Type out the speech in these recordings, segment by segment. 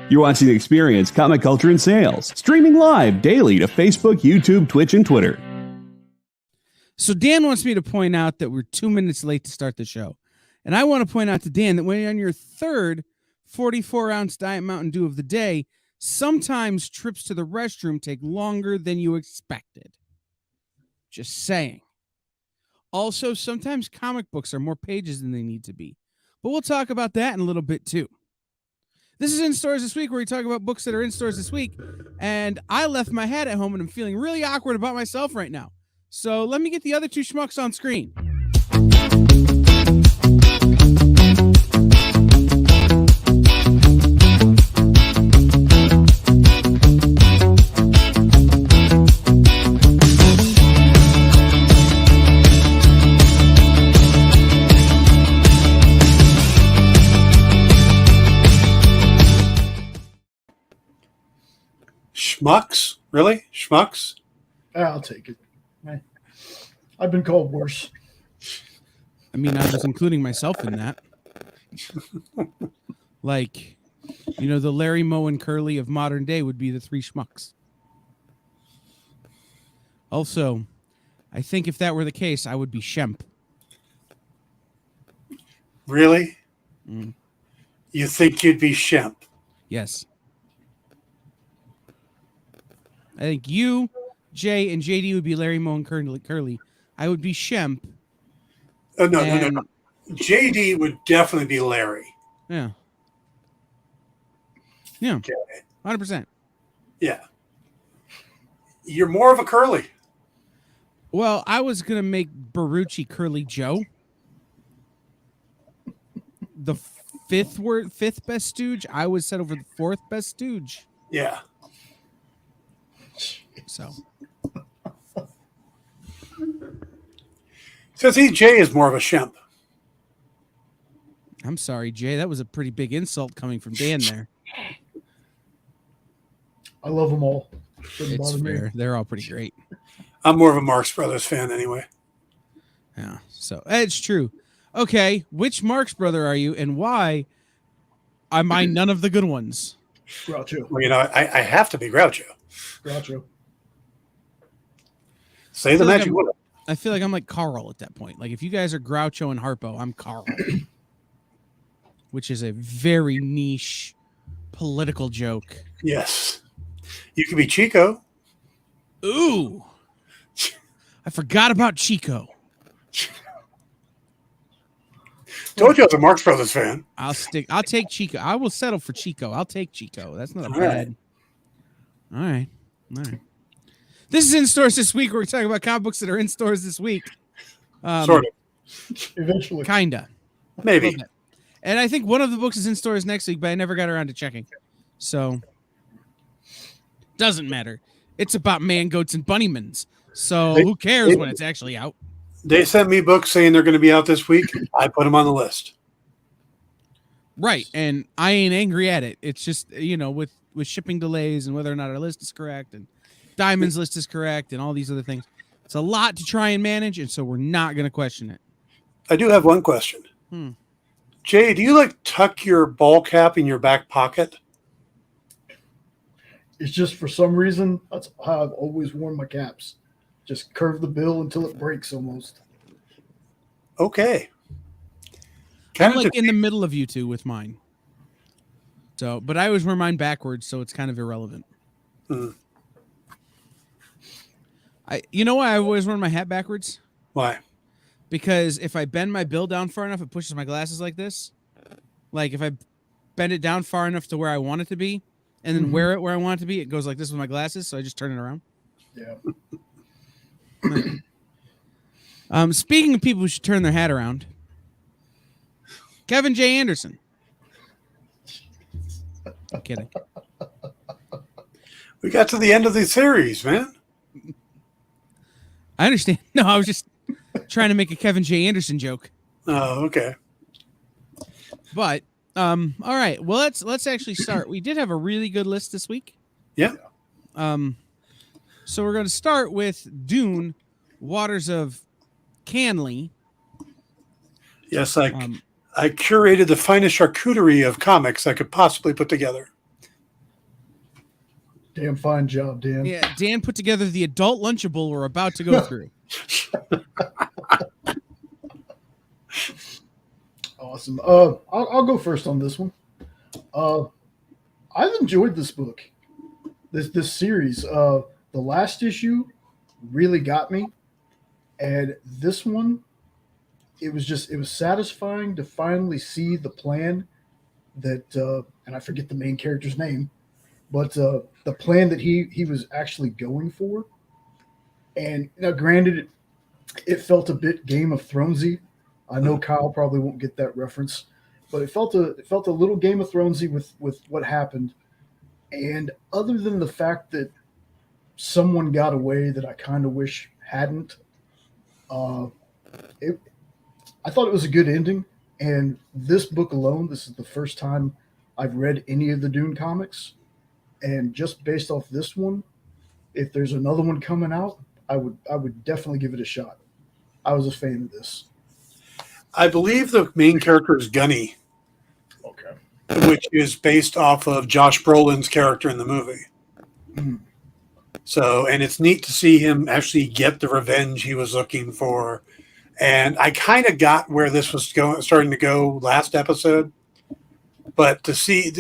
You're watching The Experience, Comic Culture and Sales, streaming live daily to Facebook, YouTube, Twitch, and Twitter. So Dan wants me to point out that we're 2 minutes late to start the show. And I want to point out to Dan that when you're on your third 44-ounce Diet Mountain Dew of the day, sometimes trips to the restroom take longer than you expected. Just saying. Also, sometimes comic books are more pages than they need to be. But we'll talk about that in a little bit, too. This is In Stores This Week, where we talk about books that are in stores this week. And I left my hat at home, and I'm feeling really awkward about myself right now. So let me get the other two schmucks on screen. Schmucks? Really? Schmucks? I'll take it. I've been called worse. I mean, I was including myself in that. Like, you know, the Larry, Moe, and Curly of modern day would be the three schmucks. Also, I think if that were the case, I would be Shemp. Really? You think you'd be Shemp? Yes. I think you, Jay, and JD would be Larry, Moe, and Curly. I would be Shemp. Oh, no. JD would definitely be Larry. Yeah. Yeah. Okay. 100%. Yeah. You're more of a Curly. Well, I was going to make Barucci Curly Joe. The fifth best stooge. I was set over the fourth best stooge. Yeah. So see, Jay is more of a Shemp. I'm sorry, Jay. That was a pretty big insult coming from Dan there. I love them all. It's fair. They're all pretty great. I'm more of a Marx Brothers fan anyway. Yeah, so it's true. Okay, which Marx brother are you, and why am I none of the good ones? Groucho. Well, you know, I have to be Groucho. Groucho. Say the magic word. I feel like I'm like Carl at that point. Like if you guys are Groucho and Harpo, I'm Carl. Which is a very niche political joke. Yes. You could be Chico. Ooh. I forgot about Chico. Told you I was a Marx Brothers fan. I'll take Chico. I will settle for Chico. I'll take Chico. That's not All bad. All right. This is In Stores This Week, where we're talking about comic books that are in stores this week. Sort of. Eventually. Kinda. Maybe. And I think one of the books is in stores next week, but I never got around to checking. So, doesn't matter. It's about man, goats, and bunnymans. So, who cares when it's actually out? They sent me books saying they're going to be out this week. I put them on the list. Right. And I ain't angry at it. It's just, you know, with shipping delays and whether or not our list is correct and Diamond's list is correct and all these other things. It's a lot to try and manage, and so we're not going to question it. I do have one question. Jay, do you like tuck your ball cap in your back pocket? It's just for some reason, that's how I've always worn my caps. Just curve the bill until it breaks almost. Okay. I'm like in the middle of you two with mine. So, but I always wear mine backwards, so it's kind of irrelevant. You know why I always wear my hat backwards? Why? Because if I bend my bill down far enough, it pushes my glasses like this. Like if I bend it down far enough to where I want it to be, and then wear it where I want it to be, it goes like this with my glasses. So I just turn it around. Yeah. Speaking of people who should turn their hat around, Kevin J. Anderson. I'm kidding. We got to the end of the series, man. I understand. No, I was just trying to make a Kevin J. Anderson joke. Oh, okay. But all right. Well, let's actually start. We did have a really good list this week. Yeah. So we're going to start with Dune, Waters of Canley. Yes, I curated the finest charcuterie of comics I could possibly put together. Damn fine job, Dan. Yeah, Dan put together the adult Lunchable we're about to go through. Awesome. I'll go first on this one. I've enjoyed this book, this series. The last issue really got me, and this one, it was satisfying to finally see the plan that, and I forget the main character's name, but the plan that he was actually going for. And now, granted, it felt a bit Game of Thronesy. I know Kyle probably won't get that reference, but it felt a little Game of Thronesy with what happened. And other than the fact that someone got away that I kind of wish hadn't, I thought it was a good ending. And this book alone, this is the first time I've read any of the Dune comics. And just based off this one, if there's another one coming out, I would definitely give it a shot. I was a fan of this. I believe the main character is Gunny. Okay. Which is based off of Josh Brolin's character in the movie. Mm. So, and it's neat to see him actually get the revenge he was looking for. And I kind of got where this was starting to go last episode. But to see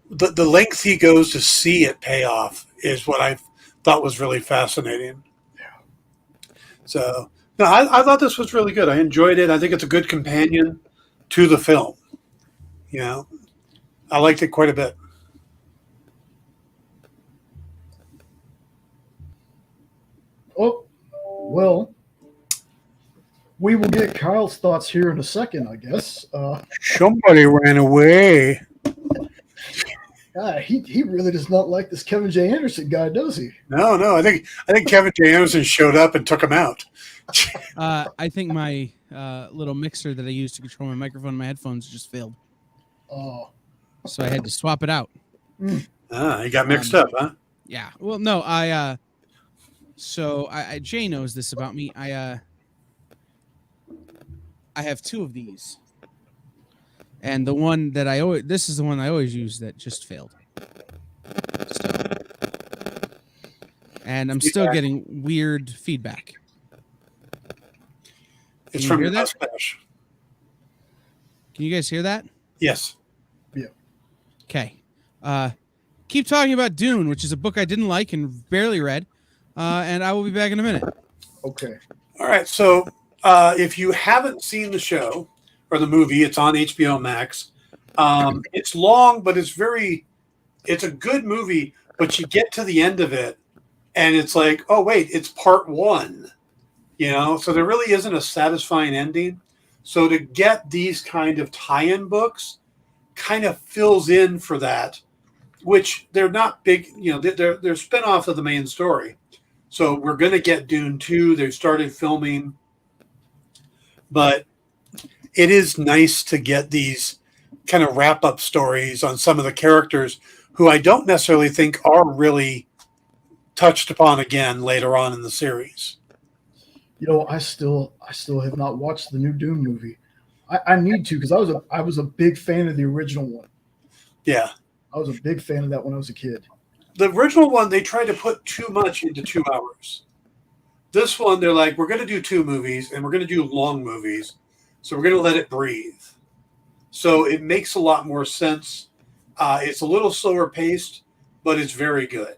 the length he goes to see it pay off is what I thought was really fascinating. Yeah. So, no, I thought this was really good. I enjoyed it. I think it's a good companion to the film. You know, I liked it quite a bit. Oh, well, we will get Kyle's thoughts here in a second, I guess. Somebody ran away. He really does not like this Kevin J. Anderson guy, does he? No. I think Kevin J. Anderson showed up and took him out. I think my little mixer that I use to control my microphone and my headphones just failed. Oh. So I had to swap it out. He got mixed up, huh? Yeah. Well, no, so Jay knows this about me. I have two of these. And the one that this is the one I always use that just failed. So, and I'm still getting weird feedback. It's from your mustache. Can you guys hear that? Yes. Yeah. Okay. Keep talking about Dune, which is a book I didn't like and barely read. And I will be back in a minute. Okay. All right. So if you haven't seen the show or the movie, it's on HBO Max. It's long, but it's a good movie, but you get to the end of it and it's like, oh, wait, it's part one. You know, so there really isn't a satisfying ending. So to get these kind of tie-in books kind of fills in for that, which they're not big, you know, they're spin-off of the main story. So we're going to get Dune 2. They've started filming. But it is nice to get these kind of wrap-up stories on some of the characters who I don't necessarily think are really touched upon again later on in the series. You know, I still have not watched the new Dune movie. I need to, because I was a big fan of the original one. Yeah. I was a big fan of that when I was a kid. The original one, they tried to put too much into 2 hours. This one, they're like, we're going to do 2 movies, and we're going to do long movies, so we're going to let it breathe. So it makes a lot more sense. It's a little slower paced, but it's very good.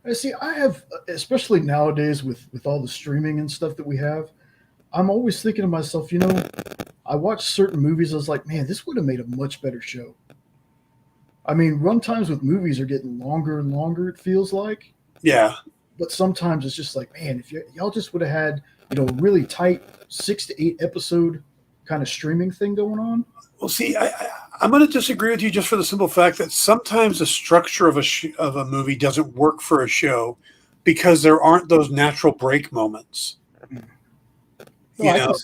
I see. I have, especially nowadays with all the streaming and stuff that we have, I'm always thinking to myself, you know, I watch certain movies. I was like, man, this would have made a much better show. I mean, run times with movies are getting longer and longer, it feels like. Yeah. But sometimes it's just like, man, if y'all just would have had, you know, really tight 6 to 8 episode kind of streaming thing going on. Well, see, I'm going to disagree with you just for the simple fact that sometimes the structure of a movie doesn't work for a show because there aren't those natural break moments. You know,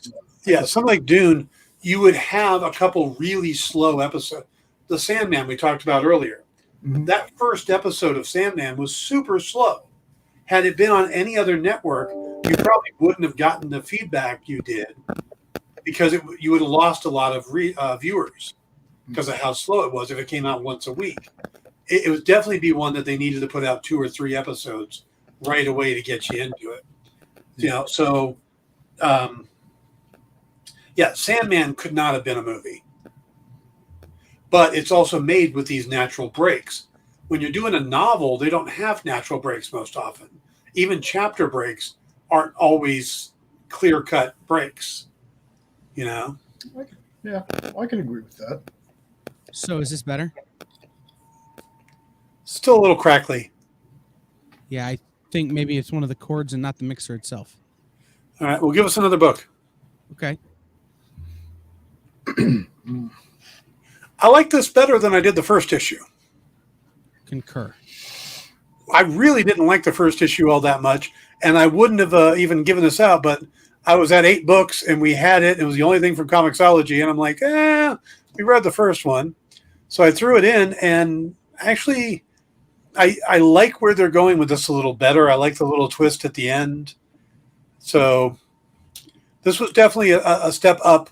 something like Dune, you would have a couple really slow episodes. The Sandman we talked about earlier. Mm-hmm. That first episode of Sandman was super slow. Had it been on any other network, you probably wouldn't have gotten the feedback you did because you would have lost a lot of viewers because of how slow it was if it came out once a week. it would definitely be one that they needed to put out 2 or 3 episodes right away to get you into it. So Sandman could not have been a movie. But it's also made with these natural breaks. When you're doing a novel, they don't have natural breaks most often. Even chapter breaks aren't always clear-cut breaks, Yeah, I can agree with that. So is this better? Still a little crackly. Yeah, I think maybe it's one of the cords and not the mixer itself. All right, well, give us another book. Okay. I like this better than I did the first issue. Concur. I really didn't like the first issue all that much, and I wouldn't have even given this out, but I was at 8 books, and we had it. It was the only thing from Comixology, and I'm like, we read the first one. So I threw it in, and actually, I like where they're going with this a little better. I like the little twist at the end. So this was definitely a step up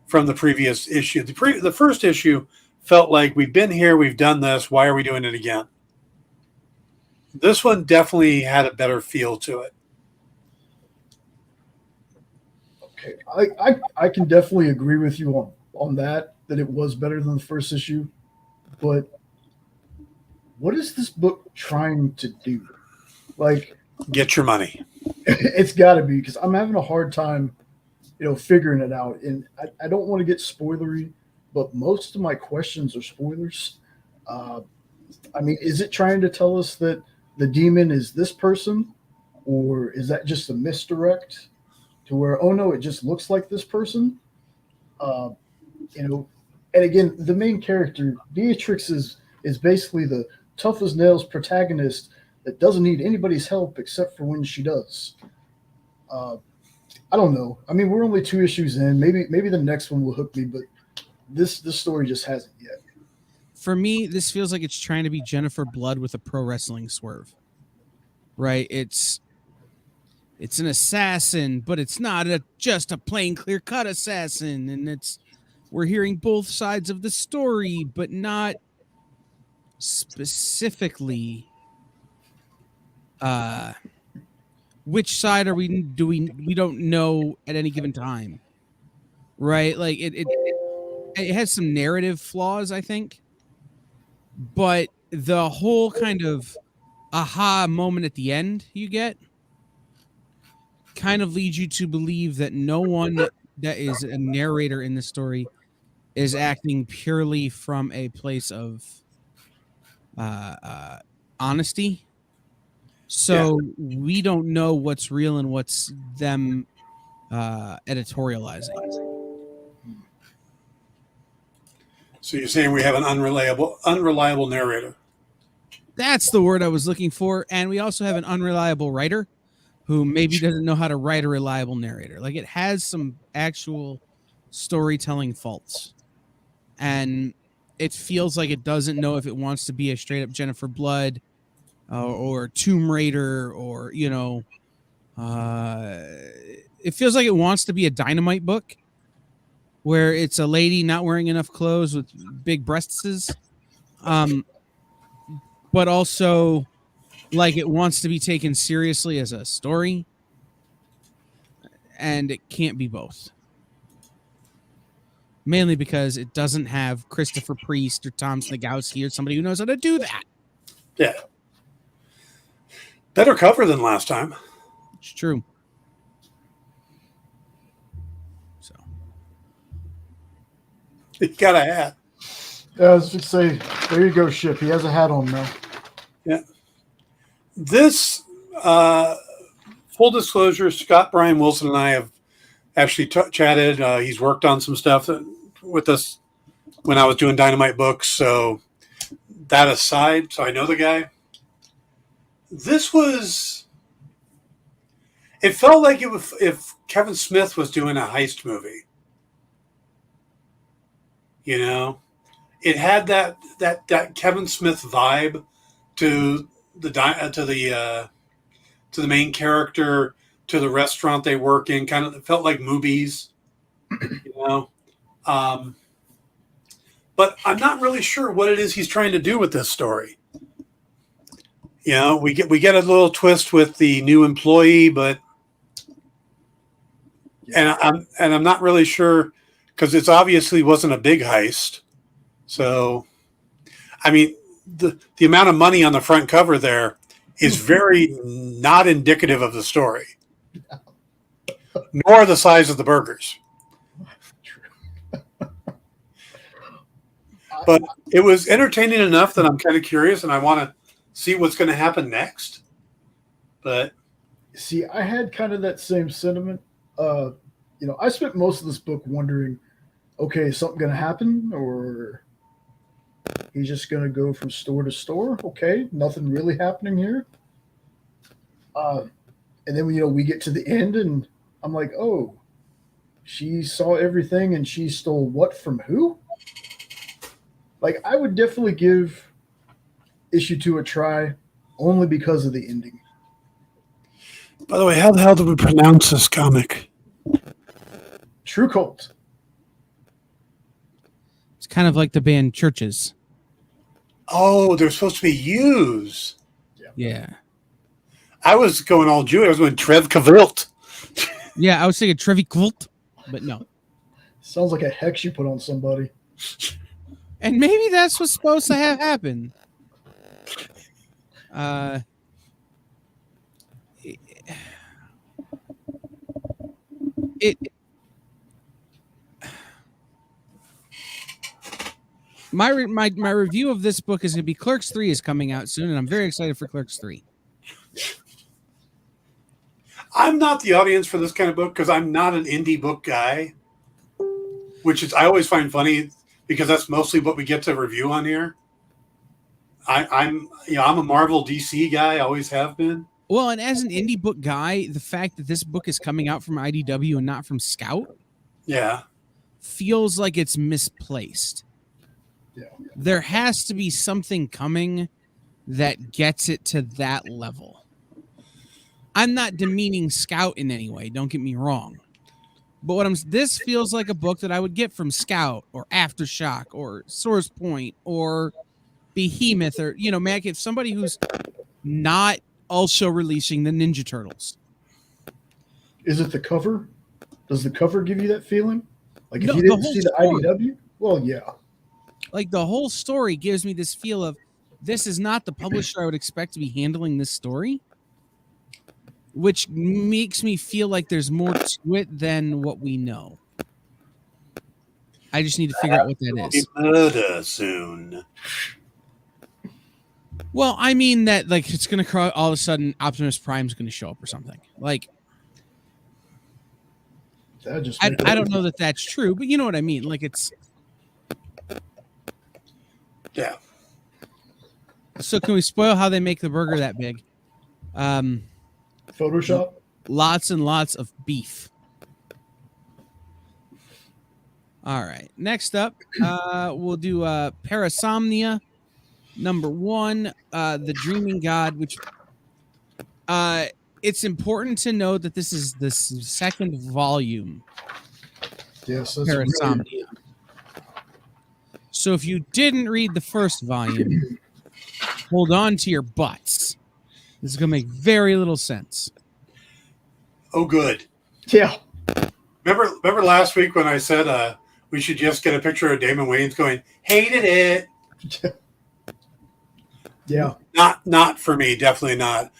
from the previous issue. The first issue felt like we've been here, we've done this, why are we doing it again? This one definitely had a better feel to it. Okay, I can definitely agree with you on that it was better than the first issue. But what is this book trying to do? Like, get your money. It's got to be, because I'm having a hard time, figuring it out. And I don't want to get spoilery, but most of my questions are spoilers. Is it trying to tell us that the demon is this person, or is that just a misdirect to where, oh no, it just looks like this person? And again, the main character, Beatrix, is basically the tough as nails protagonist that doesn't need anybody's help except for when she does. I don't know. We're only 2 issues in. Maybe the next one will hook me, but this story just hasn't yet. For me, this feels like it's trying to be Jennifer Blood with a pro wrestling swerve. Right? It's an assassin, but it's not just a plain clear-cut assassin, and we're hearing both sides of the story, but not specifically which side are we don't know at any given time, right? Like it has some narrative flaws, I think, but the whole kind of aha moment at the end you get kind of leads you to believe that no one that is a narrator in the story is acting purely from a place of honesty. So we don't know what's real and what's them editorializing. So you're saying we have an unreliable narrator? That's the word I was looking for. And we also have an unreliable writer who maybe doesn't know how to write a reliable narrator. Like, it has some actual storytelling faults. And it feels like it doesn't know if it wants to be a straight up Jennifer Blood or Tomb Raider, or, it feels like it wants to be a Dynamite book where it's a lady not wearing enough clothes with big breasts, but also like it wants to be taken seriously as a story, and it can't be both. Mainly because it doesn't have Christopher Priest or Tom Snagowski or somebody who knows how to do that. Yeah. Better cover than last time. It's true. So. He got a hat. Yeah, I was just say, there you go, Ship. He has a hat on now. Yeah. This, full disclosure, Scott Brian Wilson and I have actually chatted. He's worked on some stuff with us when I was doing Dynamite books. So that aside, so I know the guy. It felt like if Kevin Smith was doing a heist movie. It had that Kevin Smith vibe to the main character, to the restaurant they work in. Kind of, it felt like movies, But I'm not really sure what it is he's trying to do with this story. You know, we get a little twist with the new employee, but I'm not really sure because it's obviously wasn't a big heist. So, I mean, the amount of money on the front cover there is very not indicative of the story, nor the size of the burgers. But it was entertaining enough that I'm kind of curious and I want to see what's going to happen next. But see, I had kind of that same sentiment. I spent most of this book wondering, okay, is something going to happen, or he's just going to go from store to store? Okay, nothing really happening here. And then we get to the end, and I'm like, oh, she saw everything, and she stole what from who? Like, I would definitely give issue 2 a try, only because of the ending. by the way, how the hell do we pronounce this comic? True Cult. It's kind of like the band Churches. Oh, they're supposed to be U's. Yeah. I was going all Jewish. I was going Trev Kavilt. Yeah, I was thinking Trevi Kult, but no. Sounds like a hex you put on somebody. And maybe that's what's supposed to have happened. My review of this book is going to be Clerks 3 is coming out soon, and I'm very excited for Clerks 3. I'm not the audience for this kind of book because I'm not an indie book guy, which is I always find funny because that's mostly what we get to review on here. I'm a Marvel DC guy, always have been. Well, and as an indie book guy, the fact that this book is coming out from IDW and not from Scout, feels like it's misplaced. Yeah. There has to be something coming that gets it to that level. I'm not demeaning Scout in any way, don't get me wrong. But this feels like a book that I would get from Scout or Aftershock or Source Point or Behemoth or, Mac, if somebody who's not also releasing the Ninja Turtles. Is it the cover? Does the cover give you that feeling? Like if you didn't see the IDW? Well, yeah. Like the whole story gives me this feel of this is not the publisher I would expect to be handling this story, which makes me feel like there's more to it than what we know. I just need to figure out what that is. Murder soon. Well, I mean that like it's going to all of a sudden Optimus Prime's going to show up or something. Like I don't know that that's true, but you know what I mean? Like it's yeah. So can we spoil how they make the burger that big? Photoshop? Lots and lots of beef. All right. Next up, we'll do Parasomnia, number 1, The Dreaming God, which it's important to note that this is the second volume. Yes, that's Parasomnia. Really... So if you didn't read the first volume, hold on to your butts. This is going to make very little sense. Oh, good. Yeah. Remember last week when I said we should just get a picture of Damon Wayans going, hated it. Yeah. Not for me. Definitely not.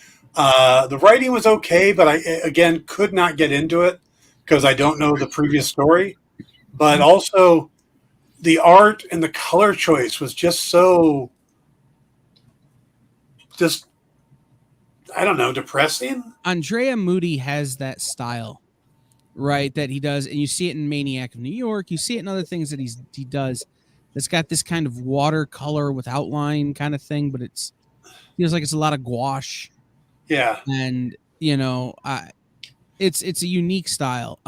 The writing was okay, but I, again, could not get into it because I don't know the previous story. But also the art and the color choice was just I don't know, depressing. Andrea Moody has that style, right? That he does, and you see it in Maniac of New York. You see it in other things that he does. That's got this kind of watercolor with outline kind of thing, but feels like it's a lot of gouache. Yeah, and it's a unique style.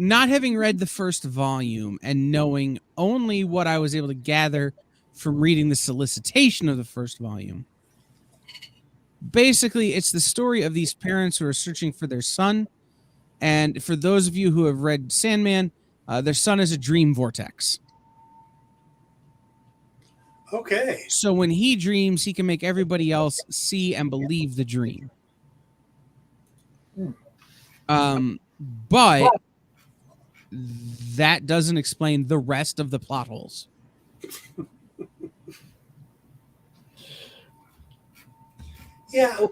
Not having read the first volume and knowing only what I was able to gather from reading the solicitation of the first volume. Basically, it's the story of these parents who are searching for their son. And for those of you who have read Sandman, their son is a dream vortex. Okay. So when he dreams, he can make everybody else see and believe the dream. But that doesn't explain the rest of the plot holes. Yeah.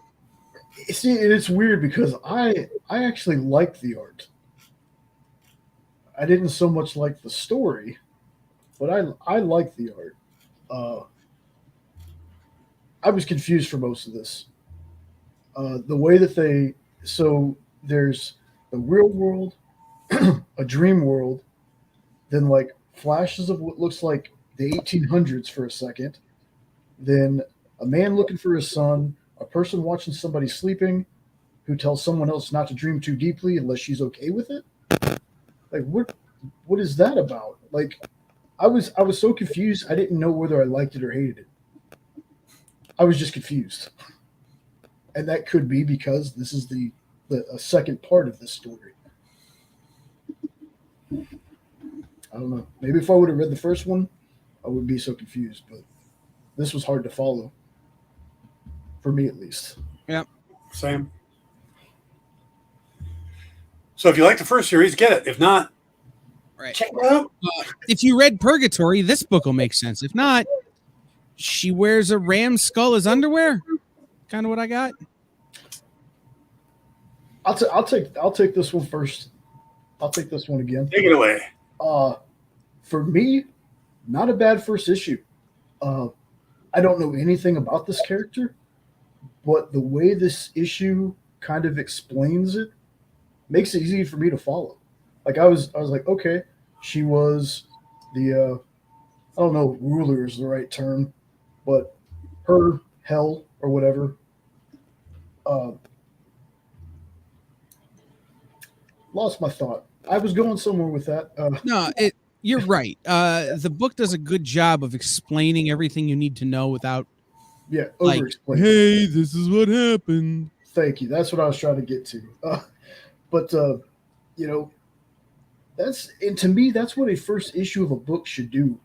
See, it's weird because I actually like the art. I didn't so much like the story, but I like the art. I was confused for most of this. The way that there's the real world, a dream world, then like flashes of what looks like the 1800s for a second, then a man looking for his son, a person watching somebody sleeping who tells someone else not to dream too deeply unless she's okay with it. Like what is that about? Like I was so confused. I didn't know whether I liked it or hated it. I was just confused. And that could be because this is the a second part of this story. I don't know. Maybe if I would have read the first one, I wouldn't be so confused. But this was hard to follow, for me at least. Yeah. Same. So if you like the first series, get it. If not, Right. check it out. If you read Purgatory, this book will make sense. If not, she wears a ram's skull as underwear. Kind of what I got. I'll take this one first. I'll take this one again. Take it away. For me, not a bad first issue. I don't know anything about this character, but the way this issue kind of explains it makes it easy for me to follow. Like I was like, okay, she was the I don't know if ruler is the right term, but her hell or whatever. Lost my thought. I was going somewhere with that. No, you're right. The book does a good job of explaining everything you need to know without over explaining. Hey, this is what happened. Thank you. That's what I was trying to get to. But to me, that's what a first issue of a book should do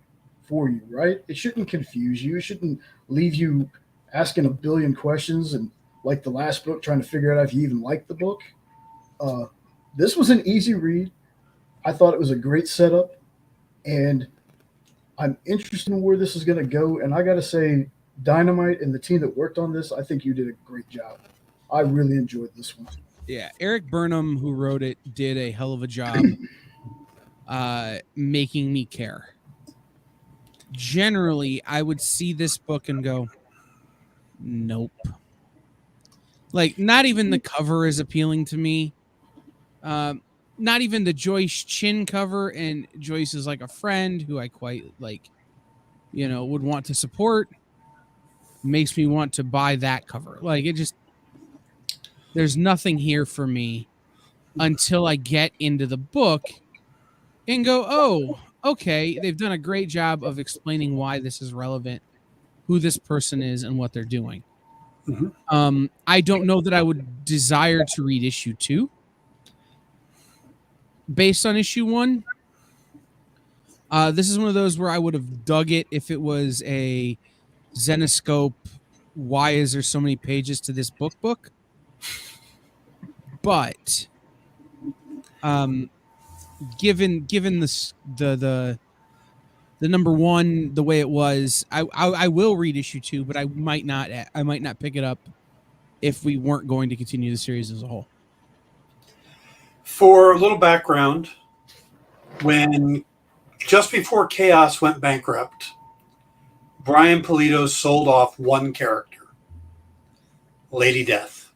for you, right? It shouldn't confuse you. It shouldn't leave you asking a billion questions and like the last book trying to figure out if you even like the book. This was an easy read. I thought it was a great setup, and I'm interested in where this is going to go. And I got to say, Dynamite and the team that worked on this, I think you did a great job. I really enjoyed this one. Yeah, Eric Burnham, who wrote it, did a hell of a job making me care. Generally, I would see this book and go, nope. Like, not even the cover is appealing to me. Not even the Joyce Chin cover, and Joyce is like a friend who I quite like, would want to support. Makes me want to buy that cover. Like, it just, there's nothing here for me until I get into the book and go, oh, okay, they've done a great job of explaining why this is relevant, who this person is, and what they're doing. Mm-hmm. I don't know that I would desire to read issue 2 based on issue 1. This is one of those where I would have dug it if it was a Zenoscope, why is there so many pages to this book? But given the number 1 the way it was, I will read issue 2, but I might not pick it up if we weren't going to continue the series as a whole. For a little background, when just before Chaos went bankrupt, Brian Pulido sold off one character, Lady Death.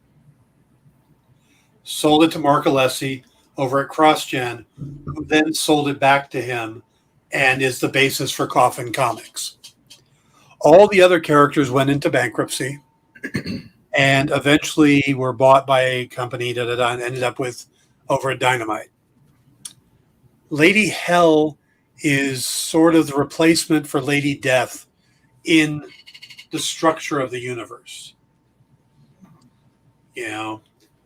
Sold it to Mark Alessi over at CrossGen, who then sold it back to him and is the basis for Coffin Comics. All the other characters went into bankruptcy and eventually were bought by a company and ended up with over at Dynamite. Lady Hell is sort of the replacement for Lady Death in the structure of the universe. In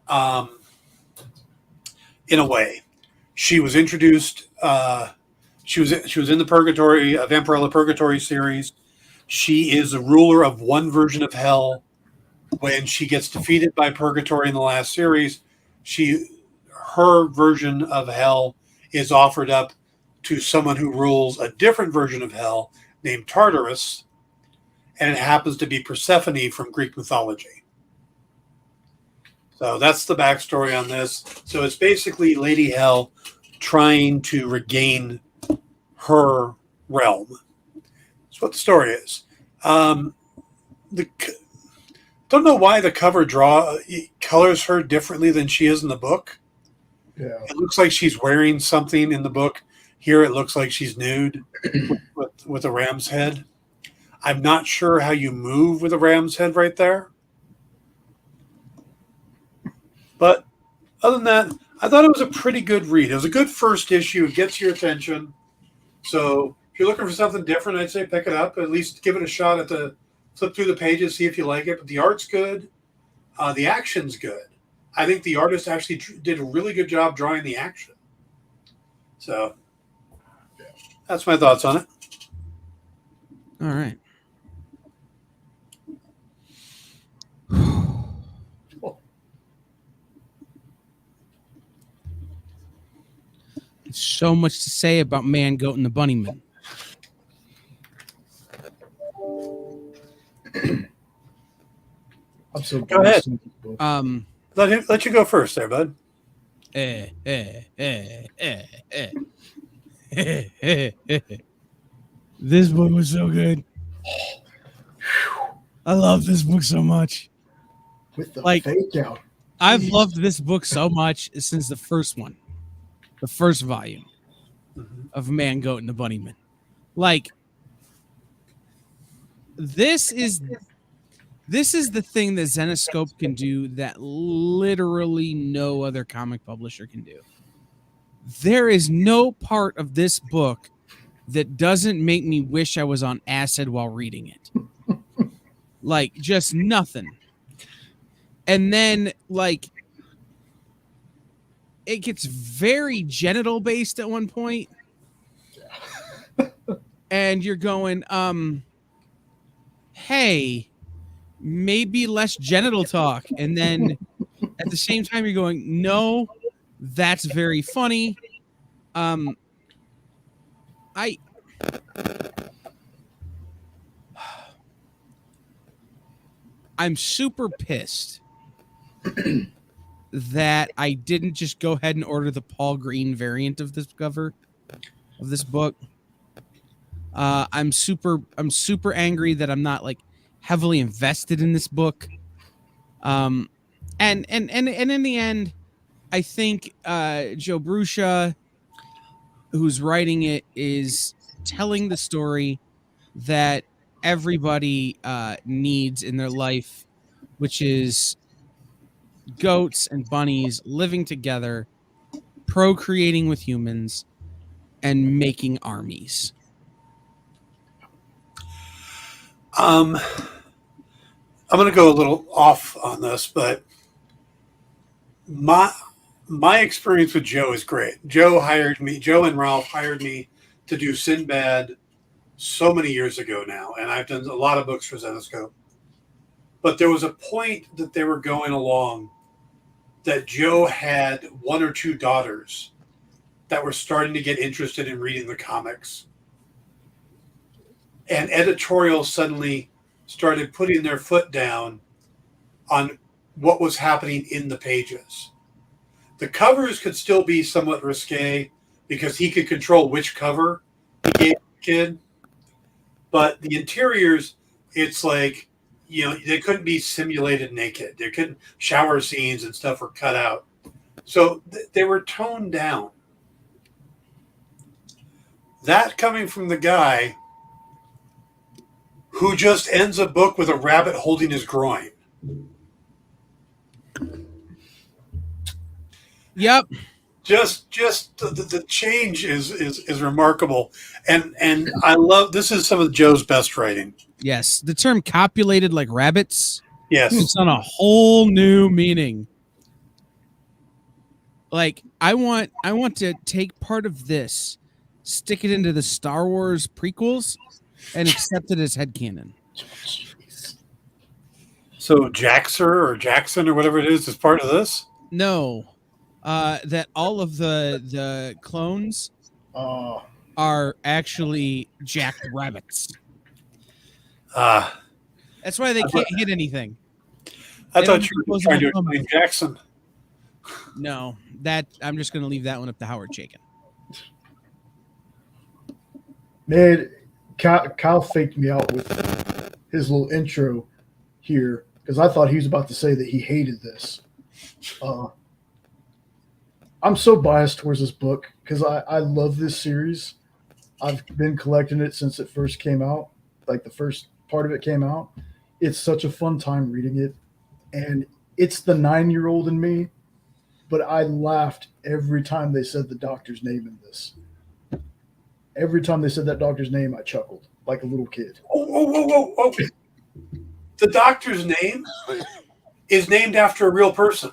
a way. She was introduced, she was in the Vampirella Purgatory series. She is a ruler of one version of hell. When she gets defeated by Purgatory in the last series, her version of hell is offered up to someone who rules a different version of hell named Tartarus, and it happens to be Persephone from Greek mythology. So that's the backstory on this. So it's basically Lady Hell trying to regain her realm. That's what the story is. Don't know why the cover colors her differently than she is in the book. Yeah. It looks like she's wearing something in the book. Here it looks like she's nude with a ram's head. I'm not sure how you move with a ram's head right there. But other than that, I thought it was a pretty good read. It was a good first issue. It gets your attention. So if you're looking for something different, I'd say pick it up. At least give it a shot flip through the pages, see if you like it. But the art's good. The action's good. I think the artist actually did a really good job drawing the action. So that's my thoughts on it. All right. So much to say about Man, Goat, and the Bunnyman. I'm so Go ahead. This Let you go first there, bud. book was so good. I love this book so much. With the Like, fake out. I've loved this book so much since the first one, the first volume of Man, Goat, and the Bunnyman. Like, this is the thing that Zenescope can do that literally no other comic publisher can do. There is no part of this book that doesn't make me wish I was on acid while reading it. Like, just nothing. And then, like, it gets very genital based at one point. And you're going, hey, maybe less genital talk. And then at the same time, you're going, no, that's very funny. I'm super pissed that I didn't just go ahead and order the Paul Green variant of this cover of this book. I'm super angry that I'm not like heavily invested in this book. And in the end, I think Joe Bruscia, who's writing it, is telling the story that everybody needs in their life, which is goats and bunnies living together, procreating with humans, and making armies. I'm going to go a little off on this, but my experience with Joe is great. Joe and Ralph hired me to do Sinbad so many years ago now, and I've done a lot of books for Zenescope. But there was a point that they were going along that Joe had one or two daughters that were starting to get interested in reading the comics. And editorial suddenly started putting their foot down on what was happening in the pages. The covers could still be somewhat risque because he could control which cover he gave the kid. But the interiors, it's like, they couldn't be simulated naked. They couldn't, shower scenes and stuff were cut out. So they were toned down. That coming from the guy who just ends a book with a rabbit holding his groin. Yep. Just the change is remarkable. And I love, this is some of Joe's best writing. Yes. The term copulated like rabbits. Yes. It's on a whole new meaning. Like, I want to take part of this, stick it into the Star Wars prequels, and accepted as headcanon. Jeez. So Jaxer or Jackson or whatever it is part of this? No, that all of the clones Uh, are actually jacked rabbits. Ah, That's why they can't hit anything. I They thought don't you were have trying to opposable explain Jackson. No, that I'm just going to leave that one up to Howard Chaykin. man, Kyle faked me out with his little intro here because I thought he was about to say that he hated this. I'm so biased towards this book because I love this series. I've been collecting it since it first came out, like the first part of it came out. It's such a fun time reading it. And it's the 9-year-old in me, but I laughed every time they said the doctor's name in this. Every time they said that doctor's name, I chuckled like a little kid. Oh. The doctor's name is named after a real person.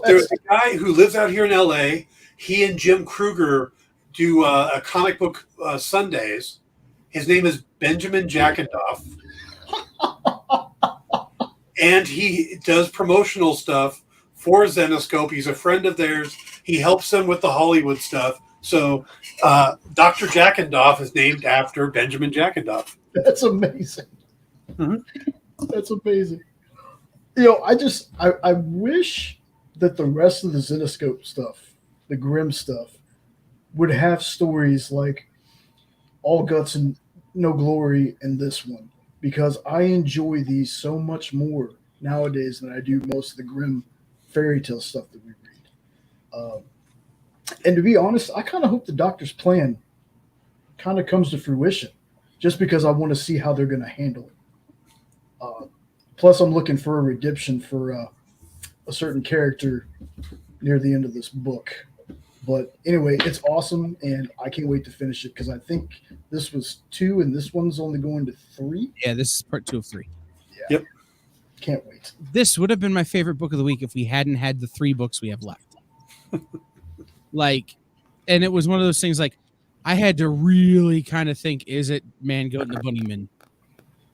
There's a guy who lives out here in LA. He and Jim Kruger do a comic book Sundays. His name is Benjamin Jackendoff. And he does promotional stuff for Zenoscope. He's a friend of theirs. He helps them with the Hollywood stuff. So Dr. Jackendoff is named after Benjamin Jackendoff. That's amazing. Mhm. That's amazing. You know, I wish that the rest of the Zenoscope stuff, the Grimm stuff, would have stories like All Guts and No Glory in this one, because I enjoy these so much more nowadays than I do most of the Grimm fairy tale stuff that we read. And to be honest, I kind of hope the Doctor's plan kind of comes to fruition, just because I want to see how they're going to handle it. Plus, I'm looking for a redemption for a certain character near the end of this book. But anyway, it's awesome, and I can't wait to finish it because I think this was 2, and this one's only going to 3. Yeah, this is part 2 of 3. Yeah. Yep. Can't wait. This would have been my favorite book of the week if we hadn't had the 3 books we have left. And it was one of those things like I had to really kind of think, is it Man, Goat, and the Bunnyman?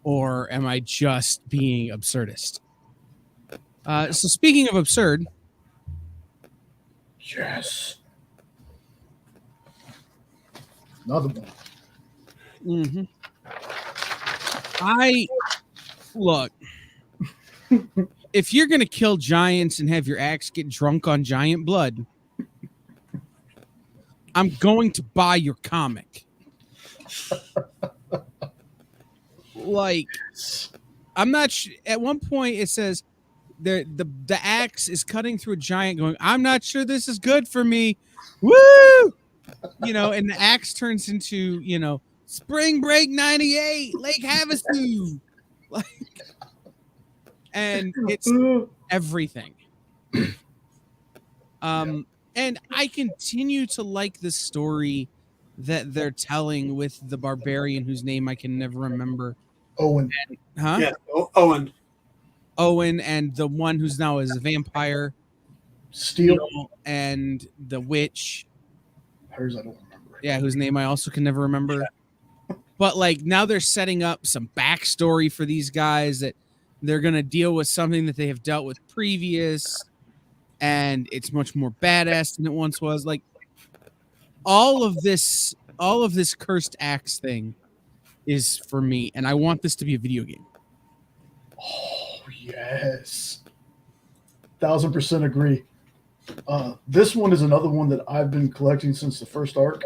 Or am I just being absurdist? So speaking of absurd, Yes. Another one. mm-hmm. Look, if you're going to kill giants and have your axe get drunk on giant blood, I'm going to buy your comic. Like, I'm not at one point it says the axe is cutting through a giant going, I'm not sure this is good for me. Woo! And the axe turns into, Spring Break 98, Lake Havasu. Like, and it's everything. And I continue to like the story that they're telling with the barbarian whose name I can never remember. Owen. Huh? Yeah, Owen. Owen and the one who's now is a vampire. Steel. And the witch. Hers I don't remember. Yeah, whose name I also can never remember. Yeah. But like now they're setting up some backstory for these guys that they're going to deal with something that they have dealt with previous. And it's much more badass than it once was. Like all of this cursed axe thing is for me, and I want this to be a video game. Oh yes, 1000% agree. This one is another one that I've been collecting since the first arc,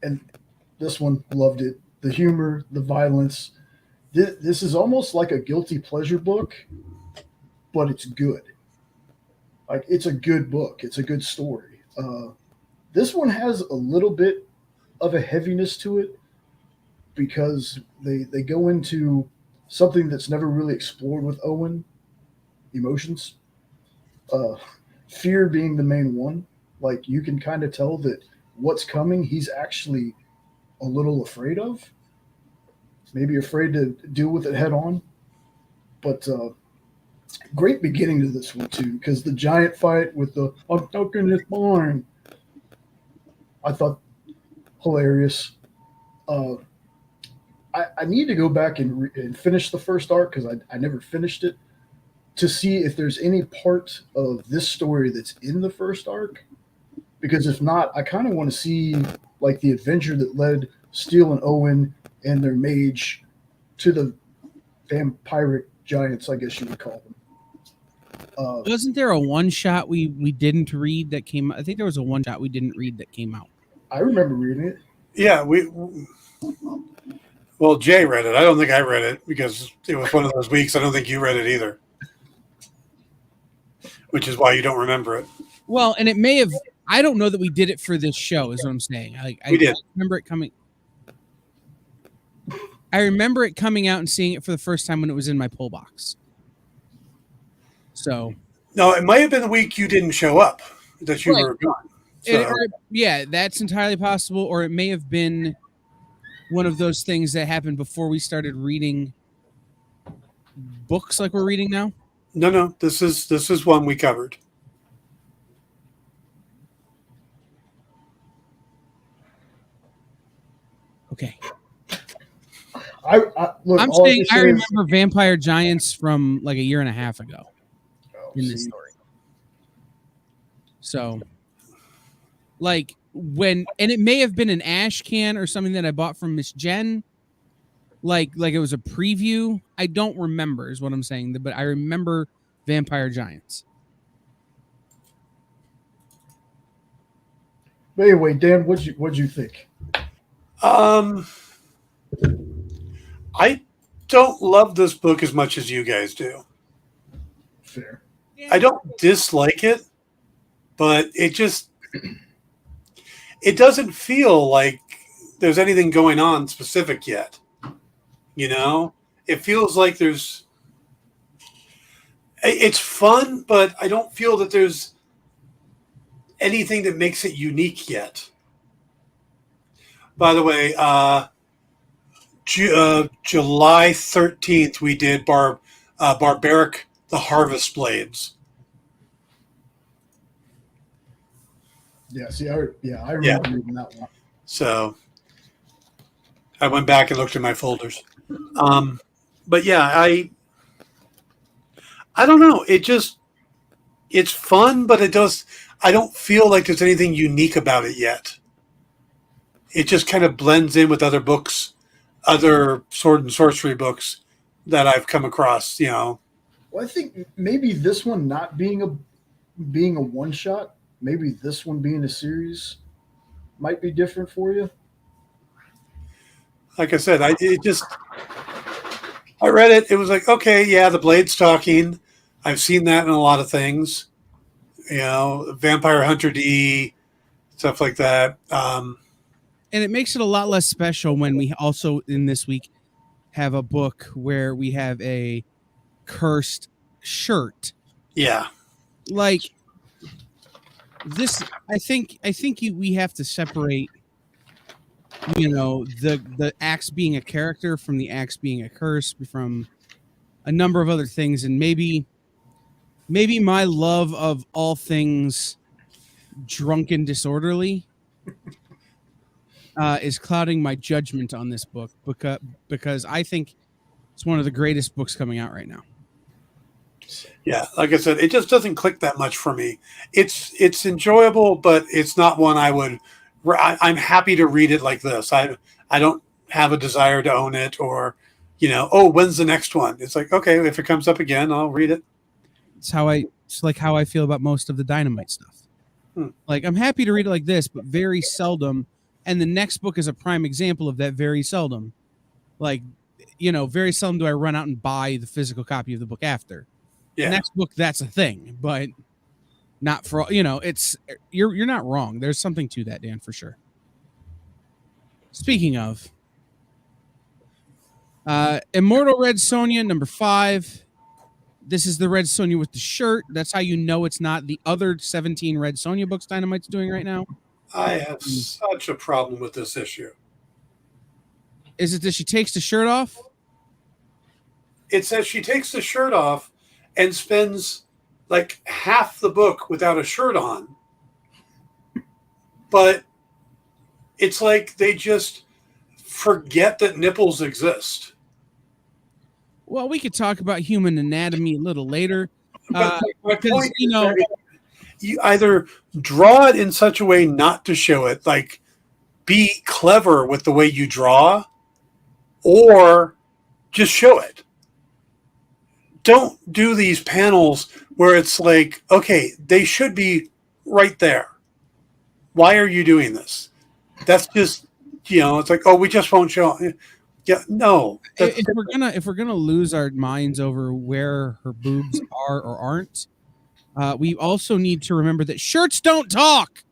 and this one loved it. The humor, the violence. This is almost like a guilty pleasure book, but it's good. Like it's a good book. It's a good story. This one has a little bit of a heaviness to it because they go into something that's never really explored with Owen, emotions. Fear being the main one. Like you can kind of tell that what's coming, he's actually a little afraid of. Maybe afraid to deal with it head on. But great beginning to this one too, because the giant fight with the I'm tucking his barn. I thought, hilarious. I need to go back and finish the first arc because I never finished it to see if there's any part of this story that's in the first arc. Because if not, I kind of want to see like the adventure that led Steel and Owen and their mage to the vampiric giants, I guess you would call them. Wasn't there a one shot we didn't read that came? I think there was a one shot we didn't read that came out. I remember reading it. Yeah, well, Jay read it. I don't think I read it because it was one of those weeks. I don't think you read it either, which is why you don't remember it. Well, and it may have. I don't know that we did it for this show. Is what I'm saying. We did. I remember it coming. I remember it coming out and seeing it for the first time when it was in my pull box. So. No, it might have been the week you didn't show up that you were gone. So. Yeah, that's entirely possible. Or it may have been one of those things that happened before we started reading books like we're reading now. No. This is one we covered. Okay. I'm saying I remember Vampire Giants from like a year and a half ago in this story. So, like and it may have been an ash can or something that I bought from Miss Jen. Like it was a preview. I don't remember is what I'm saying, but I remember Vampire Giants. But anyway, Dan, what'd you think? I don't love this book as much as you guys do. Fair. I don't dislike it, but it doesn't feel like there's anything going on specific yet. You know, it feels like it's fun, but I don't feel that there's anything that makes it unique yet. By the way, July 13th, we did Barbaric the Harvest Blades. Yeah, see, I remember reading that one. So I went back and looked at my folders. But yeah, I don't know. It's fun, but I don't feel like there's anything unique about it yet. It just kind of blends in with other books, other sword and sorcery books that I've come across, you know. Well, I think maybe this one not being a one shot, maybe this one being a series might be different for you. Like I said, I read it. It was like, okay, yeah, the blade's talking. I've seen that in a lot of things, you know, Vampire Hunter D, stuff like that. And it makes it a lot less special when we also in this week have a book where we have a cursed shirt. Yeah. Like this, I think we have to separate, you know, the axe being a character from the axe being a curse, from a number of other things, and maybe my love of all things drunken disorderly is clouding my judgment on this book because I think it's one of the greatest books coming out right now. Yeah, like I said, it just doesn't click that much for me. It's enjoyable, but it's not one I'm happy to read it like this. I don't have a desire to own it or, you know, oh, when's the next one? It's like, okay, if it comes up again, I'll read it. It's like how I feel about most of the Dynamite stuff. Like I'm happy to read it like this, but very seldom. And the next book is a prime example of that. Very seldom. Like, you know, very seldom do I run out and buy the physical copy of the book after. Yeah. The next book, that's a thing, but not for, you know, you're not wrong. There's something to that, Dan, for sure. Speaking of, Immortal Red Sonja, number 5. This is the Red Sonja with the shirt. That's how you know it's not the other 17 Red Sonja books Dynamite's doing right now. I have such a problem with this issue. Is it that she takes the shirt off? It says she takes the shirt off and spends like half the book without a shirt on. But it's like they just forget that nipples exist. Well, we could talk about human anatomy a little later. But my because, point you is know, that you either draw it in such a way not to show it, like be clever with the way you draw, or just show it. Don't do these panels where it's like, okay, they should be right there. Why are you doing this? That's just, it's like, oh, we just won't show. Yeah, no. if we're gonna lose our minds over where her boobs are or aren't, we also need to remember that shirts don't talk.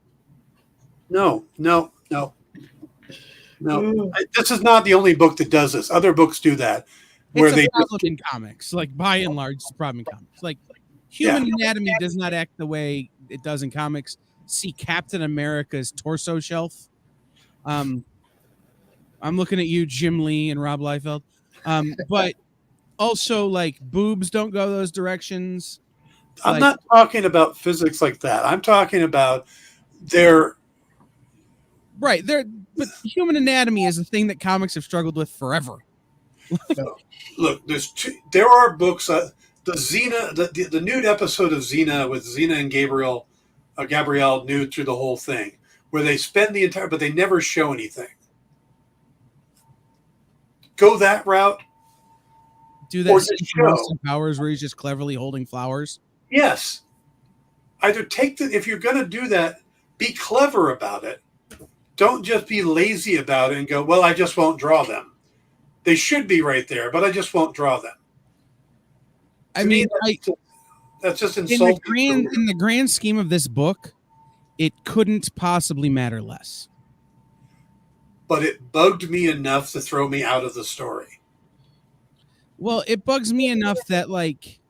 No. This is not the only book that does this. Other books do that. It's a problem in comics. Like, by and large, it's a problem in comics. Like, human anatomy does not act the way it does in comics. See Captain America's torso shelf. I'm looking at you, Jim Lee and Rob Liefeld. But also, like, boobs don't go those directions. I'm not talking about physics like that. I'm talking about their... Right. But human anatomy is a thing that comics have struggled with forever. Look, there are books. The Xena, the nude episode of Xena with Xena and Gabrielle nude through the whole thing, where they spend the entire, but they never show anything. Go that route. Do that scene from Austin Powers where he's just cleverly holding flowers. Yes. Either if you're going to do that, be clever about it. Don't just be lazy about it and go, well, I just won't draw them. They should be right there, but I just won't draw them. That's just insulting. In the grand scheme of this book, it couldn't possibly matter less. But it bugged me enough to throw me out of the story. Well, it bugs me enough that, like,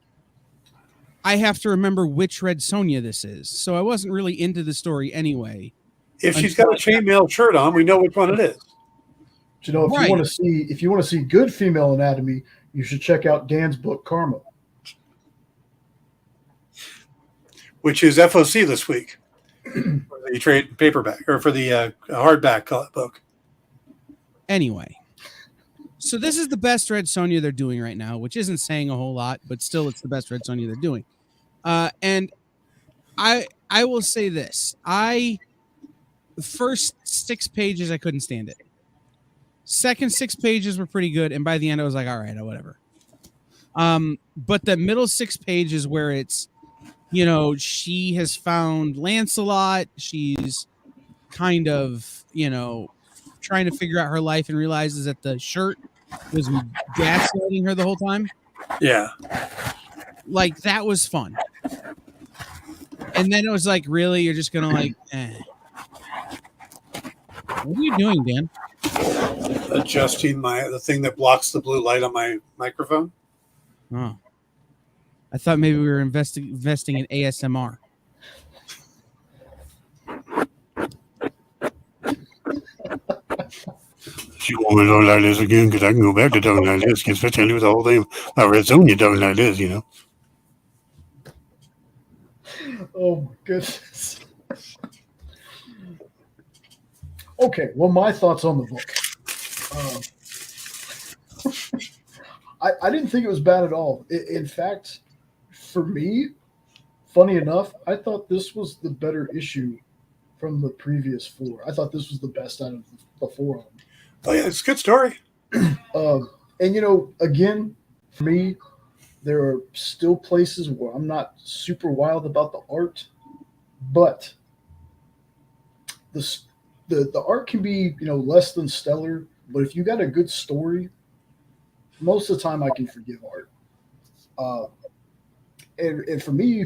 I have to remember which Red Sonja this is. So I wasn't really into the story anyway. If she's got a chainmail shirt on, we know which one it is. But, if you want to see good female anatomy, you should check out Dan's book Karma, which is FOC this week for the trade paperback or for the hardback book. Anyway, so this is the best Red Sonja they're doing right now, which isn't saying a whole lot, but still, it's the best Red Sonja they're doing. And I will say this: the first 6 pages I couldn't stand it. Second 6 pages were pretty good, and by the end I was like, all right, whatever. But the middle 6 pages where it's, she has found Lancelot, she's kind of, trying to figure out her life and realizes that the shirt was gaslighting her the whole time. Yeah. Like, that was fun. And then it was like, really? You're just gonna What are you doing, Dan? Adjusting the thing that blocks the blue light on my microphone. Oh. I thought maybe we were investing in ASMR. You want me to talk like this again? Because I can go back to talking like this, especially with the whole thing about Red Sonja talking like this, Oh, my goodness. Okay, well, my thoughts on the book. I didn't think it was bad at all. In fact, for me, funny enough, I thought this was the better issue from the previous 4. I thought this was the best out of the 4 of them. Oh, yeah, it's a good story. And, again, for me, there are still places where I'm not super wild about the art, but the art can be, less than stellar. But if you got a good story, most of the time I can forgive art. And for me,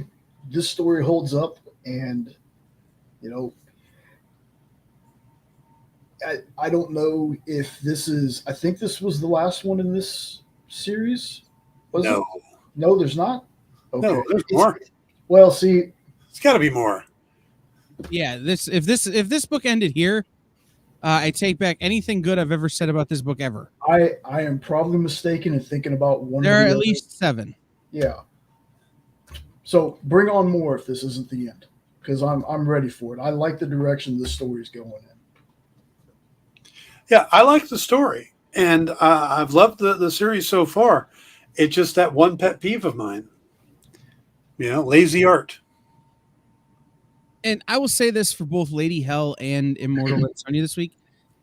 this story holds up, and I don't know if this is. I think this was the last one in this series. No. It? No, there's not. Okay. No, there's more. Well, see, it's got to be more. Yeah, if this book ended here, I take back anything good I've ever said about this book ever. I am probably mistaken in thinking about one. There are at least 7. Yeah. So bring on more if this isn't the end, because I'm ready for it. I like the direction this story's going in. Yeah, I like the story, and I've loved the series so far. It's just that one pet peeve of mine. Lazy art. And I will say this for both Lady Hell and Immortal Red Sonja this week.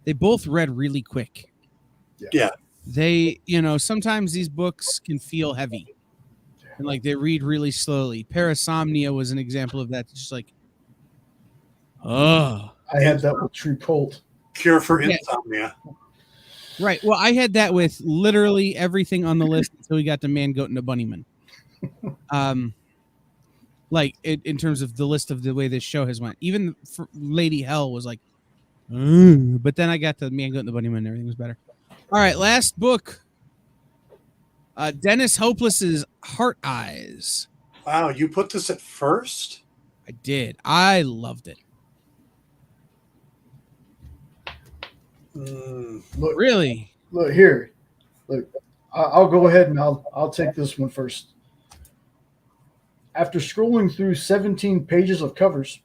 They both read really quick. Yeah. They, sometimes these books can feel heavy. And like they read really slowly. Parasomnia was an example of that. Just like, oh. I had that with True Cult. Cure for Insomnia. Right. Well, I had that with literally everything on the list until we got to Man, Goat, and a Bunnyman. Like in terms of the list of the way this show has went. Even for Lady Hell was like, but then I got the Man, Goat, and the Bunnyman and everything was better. All right, last book. Dennis Hopeless's Heart Eyes. Wow, you put this at first? I did. I loved it. Look, really? Look here. Look, I'll go ahead and I'll take this one first. After scrolling through 17 pages of covers,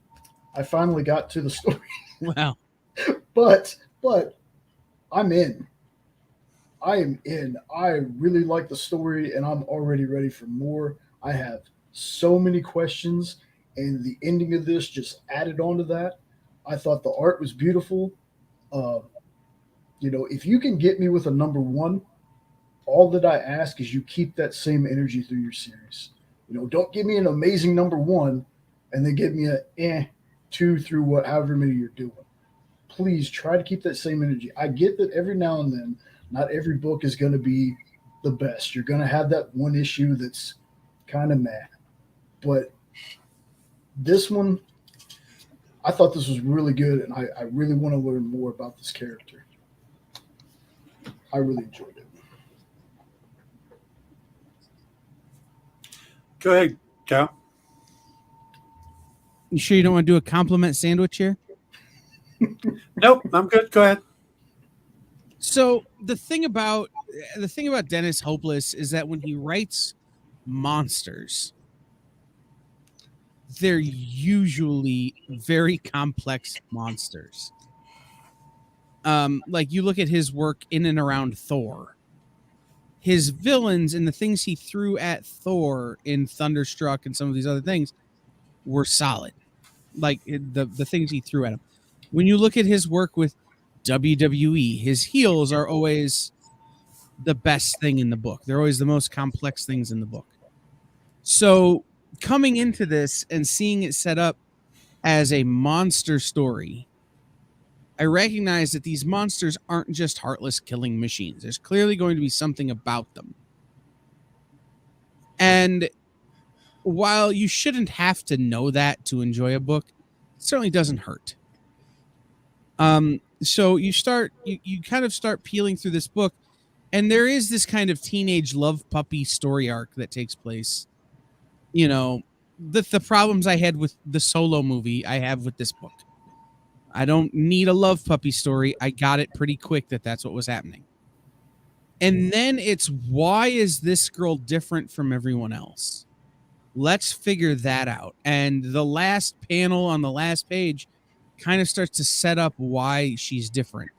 I finally got to the story. Wow. But I'm in. I am in. I really like the story, and I'm already ready for more. I have so many questions, and the ending of this just added on to that. I thought the art was beautiful. If you can get me with a number one, all that I ask is you keep that same energy through your series. Don't give me an amazing number one and then give me a 2 through however many you're doing. Please try to keep that same energy. I get that every now and then, not every book is going to be the best. You're going to have that one issue that's kind of meh. But this one, I thought this was really good, and I really want to learn more about this character. I really enjoyed it. Go ahead, Cal. You sure you don't want to do a compliment sandwich here? Nope, I'm good. Go ahead. So the thing about Dennis Hopeless is that when he writes monsters, they're usually very complex monsters. Like you look at his work in and around Thor. His villains and the things he threw at Thor in Thunderstruck and some of these other things were solid. Like the things he threw at him. When you look at his work with WWE, his heels are always the best thing in the book. They're always the most complex things in the book. So coming into this and seeing it set up as a monster story, I recognize that these monsters aren't just heartless killing machines. There's clearly going to be something about them. And while you shouldn't have to know that to enjoy a book, it certainly doesn't hurt. So you kind of start peeling through this book, and there is this kind of teenage love puppy story arc that takes place. The problems I had with the Solo movie, I have with this book. I don't need a love puppy story. I got it pretty quick that's what was happening. And then it's, why is this girl different from everyone else? Let's figure that out. And the last panel on the last page kind of starts to set up why she's different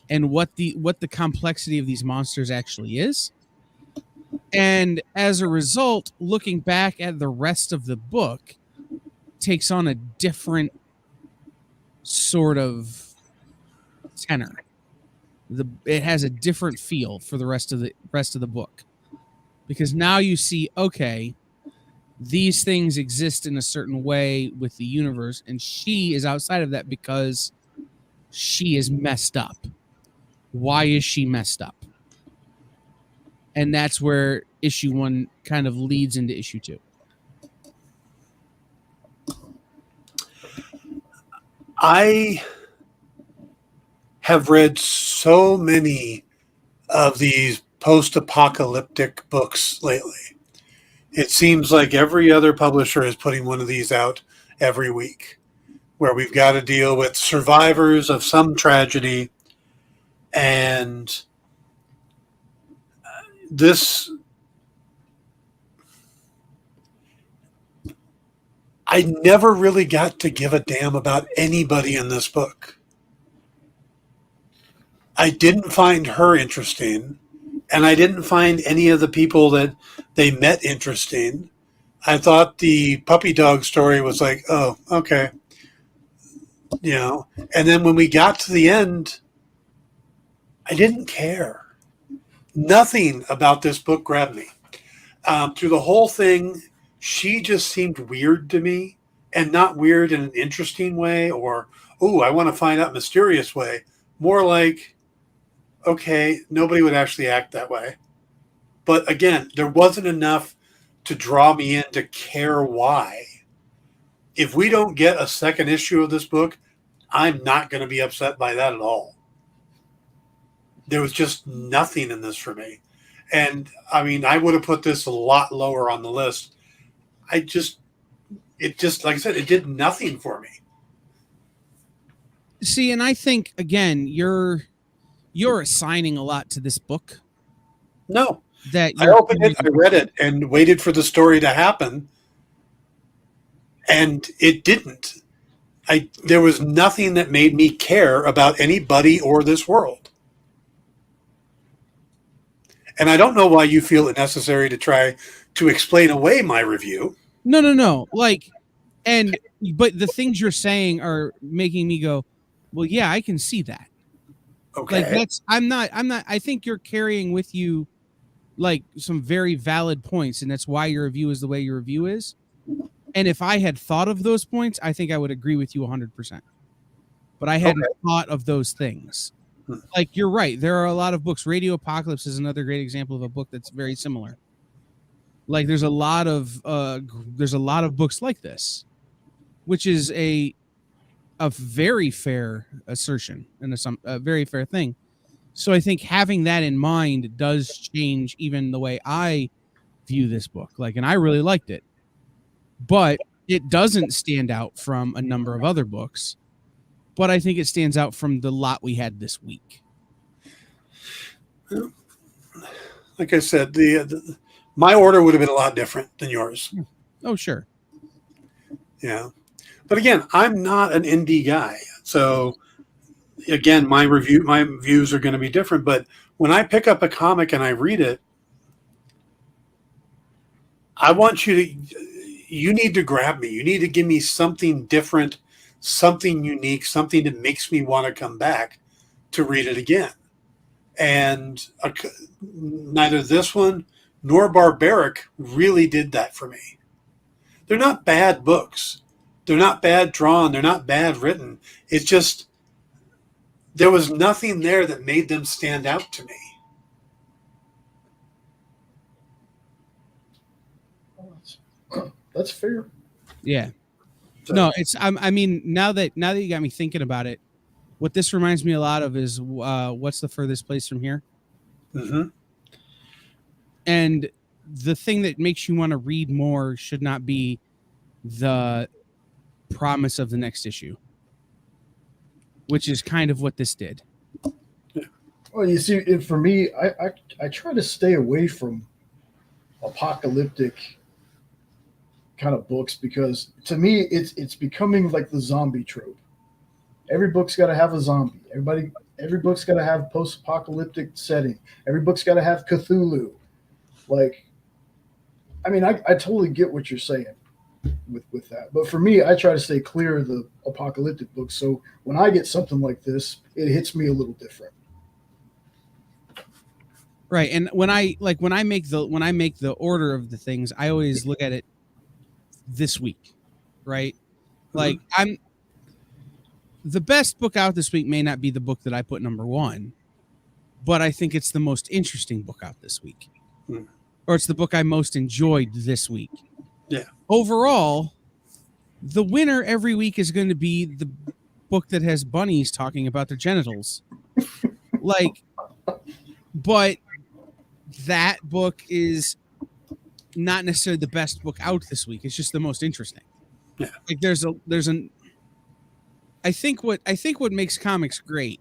and what the complexity of these monsters actually is. And as a result, looking back at the rest of the book takes on a different sort of tenor. It has a different feel for the rest of the book, because now you see, okay, these things exist in a certain way with the universe, and she is outside of that because she is messed up. Why is she messed up? And that's where issue 1 kind of leads into issue 2. I have read so many of these post-apocalyptic books lately. It seems like every other publisher is putting one of these out every week, where we've got to deal with survivors of some tragedy. And this, I never really got to give a damn about anybody in this book. I didn't find her interesting, and I didn't find any of the people that they met interesting. I thought the puppy dog story was like, oh, okay. And then when we got to the end, I didn't care. Nothing about this book grabbed me. Through the whole thing, she just seemed weird to me, and not weird in an interesting way or, oh, I want to find out mysterious way. More like, okay, nobody would actually act that way. But again, there wasn't enough to draw me in to care why. If we don't get a second issue of this book, I'm not going to be upset by that at all. There was just nothing in this for me. And I mean, I would have put this a lot lower on the list. It just, like I said, it did nothing for me. See, and I think, again, you're assigning a lot to this book. No. That I opened it, I read it, and waited for the story to happen. And it didn't. There was nothing that made me care about anybody or this world. And I don't know why you feel it necessary to try to explain away my review. No. But the things you're saying are making me go, well, yeah, I can see that. Okay. Like I think you're carrying with you like some very valid points, and that's why your review is the way your review is. And if I had thought of those points, I think I would agree with you 100%. But I hadn't thought of those things. Like, you're right. There are a lot of books. Radio Apocalypse is another great example of a book that's very similar. Like, there's a lot of books like this, which is a very fair assertion and a very fair thing. So I think having that in mind does change even the way I view this book. Like, and I really liked it, but it doesn't stand out from a number of other books. But I think it stands out from the lot we had this week. Like I said, my order would have been a lot different than yours. Oh, sure. Yeah. But again, I'm not an indie guy. So again, my views are going to be different. But when I pick up a comic and I read it, I want you need to grab me. You need to give me something different, something unique, something that makes me want to come back to read it again. And neither this one nor Barbaric really did that for me. They're not bad books. They're not bad drawn. They're not bad written. It's just there was nothing there that made them stand out to me. That's fair. Yeah. No, I mean, now that you got me thinking about it, what this reminds me a lot of is what's the furthest place from here? Mm-hmm. And the thing that makes you want to read more should not be the promise of the next issue, which is kind of what this did. Well, you see, for me, I try to stay away from apocalyptic kind of books because to me it's becoming like the zombie trope. Every book's got to have a zombie. Every book's got to have post-apocalyptic setting. Every book's got to have Cthulhu. Like, I mean, I totally get what you're saying with that. But for me, I try to stay clear of the apocalyptic books. So when I get something like this, it hits me a little different. Right. And when I make the order of the things, I always look at it this week, right? Like, the best book out this week may not be the book that I put number one, but I think it's the most interesting book out this week. Or it's the book I most enjoyed this week. Yeah. Overall, the winner every week is going to be the book that has bunnies talking about their genitals. But that book is not necessarily the best book out this week. It's just the most interesting. Yeah. Like I think what makes comics great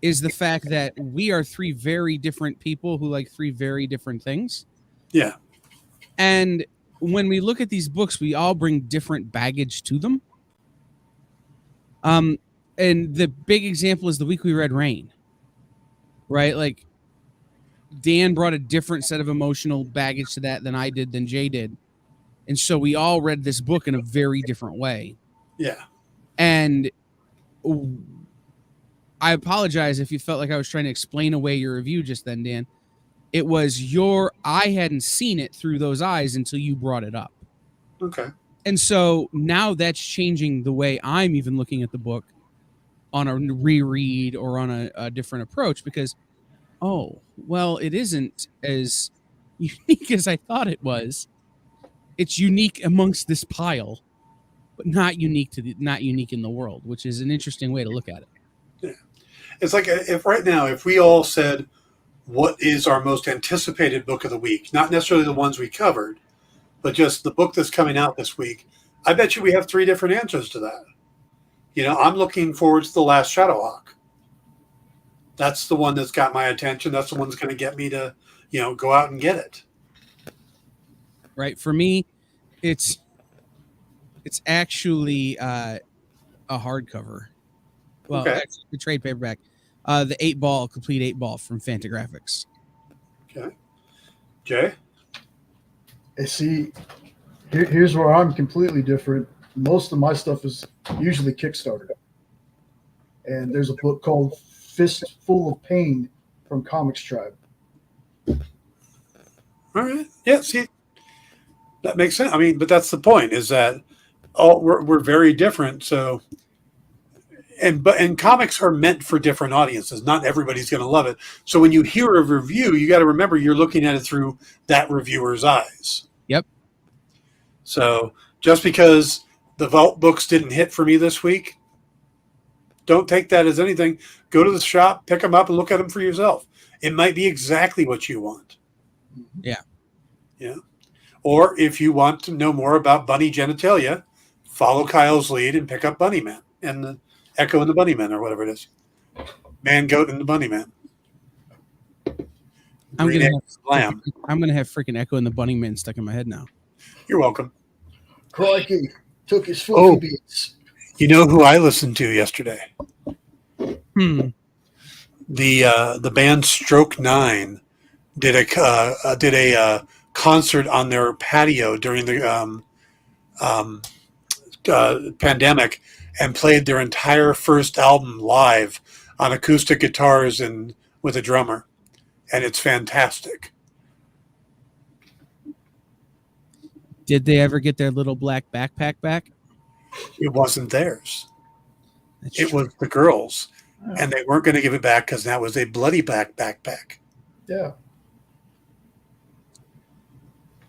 is the fact that we are three very different people who like three very different things. Yeah. And when we look at these books, we all bring different baggage to them. And the big example is the week we read Rain, right? Like Dan brought a different set of emotional baggage to that than I did, than Jay did. And so we all read this book in a very different way. Yeah. And I apologize if you felt like I was trying to explain away your review just then, Dan. It was I hadn't seen it through those eyes until you brought it up. Okay. And so now that's changing the way I'm even looking at the book on a reread or on a different approach, because, oh, well, it isn't as unique as I thought it was. It's unique amongst this pile, but not unique in the world, which is an interesting way to look at it. Yeah. It's like if we all said, what is our most anticipated book of the week? Not necessarily the ones we covered, but just the book that's coming out this week. I bet you we have 3 different answers to that. I'm looking forward to The Last Shadowhawk. That's the one that's got my attention. That's the one that's going to get me to, go out and get it. Right. For me, it's actually a hardcover. Well, Okay. actually, the trade paperback. The 8-ball, complete 8-ball from Fantagraphics. Okay. Jay? And see, here's where I'm completely different. Most of my stuff is usually Kickstarter. And there's a book called Fistful of Pain from Comics Tribe. All right. Yeah, see, that makes sense. I mean, but that's the point, is that we're very different. So, and comics are meant for different audiences. Not everybody's going to love it. So when you hear a review, you got to remember you're looking at it through that reviewer's eyes. Yep. So just because the Vault books didn't hit for me this week, don't take that as anything. Go to the shop, pick them up, and look at them for yourself. It might be exactly what you want. Yeah. Yeah. Or if you want to know more about bunny genitalia, follow Kyle's lead and pick up Bunnyman and the Echo and the Bunnyman, or whatever it is. Man, Goat, and the Bunnyman. I'm Green gonna Eggs, Lamb. have freaking Echo and the Bunnyman stuck in my head now. You're welcome. Crikey, took his fluffy beats. You know who I listened to yesterday? The band Stroke 9 did a concert on their patio during the pandemic, and played their entire first album live on acoustic guitars and with a drummer, and it's fantastic. Did they ever get their little black backpack back? It wasn't theirs. That's It true. was the girls, and they weren't going to give it back because that was a bloody black backpack. Yeah.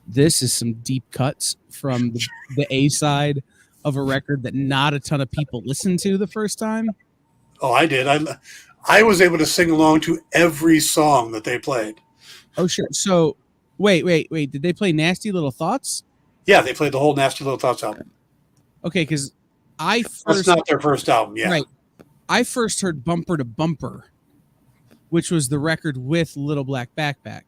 This is some deep cuts from the A side of a record that not a ton of people listened to the first time. Oh, I did. I was able to sing along to every song that they played. Oh, sure. So, wait. Did they play Nasty Little Thoughts? Yeah, they played the whole Nasty Little Thoughts album. Okay, because That's not their first album, yeah. Right. I first heard Bumper to Bumper, which was the record with Little Black Backpack,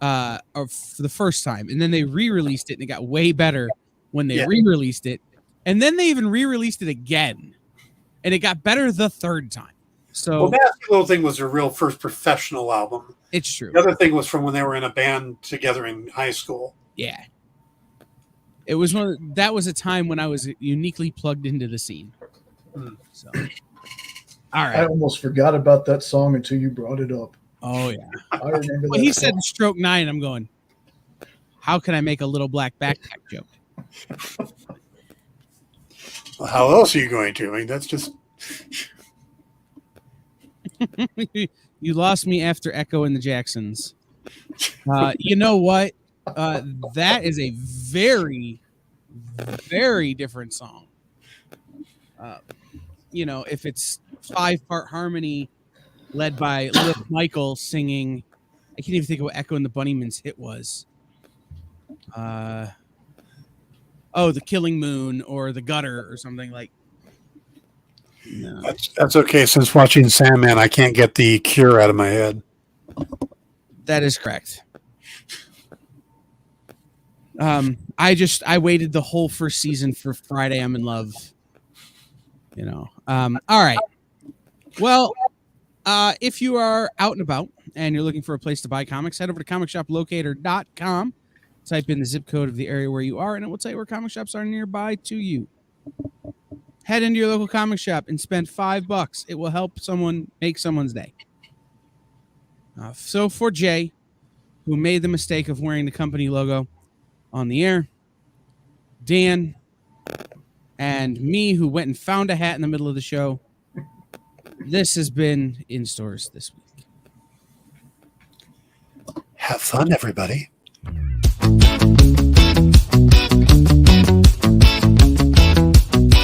for the first time. And then they re-released it, and it got way better when they re-released it. And then they even re-released it again, and it got better the third time. So, Nasty Little Thing was their real first professional album. it's true. The other thing was from when they were in a band together in high school. Yeah. It was that was a time when I was uniquely plugged into the scene. So, all right. I almost forgot about that song until you brought it up. Oh yeah. I remember When that he song. said Stroke 9, I'm going, how can I make a little black backpack joke? Well, how else are you going to? I mean, that's just... You lost me after Echo and the Jacksons. You know what? That is a very, very different song. If it's 5-part harmony led by Lil Michael singing, I can't even think of what Echo and the Bunnymen's hit was. The Killing Moon or The Gutter or something like. No. That's okay. Since watching Sandman, I can't get The Cure out of my head. That is correct. I waited the whole first season for Friday I'm in Love. All right. Well, if you are out and about and you're looking for a place to buy comics, head over to comicshoplocator.com. Type in the zip code of the area where you are, and it will tell you where comic shops are nearby to you. Head into your local comic shop and spend $5. It will help someone make someone's day. So for Jay, who made the mistake of wearing the company logo on the air, Dan, and me, who went and found a hat in the middle of the show, this has been In Stores this week. Have fun, everybody.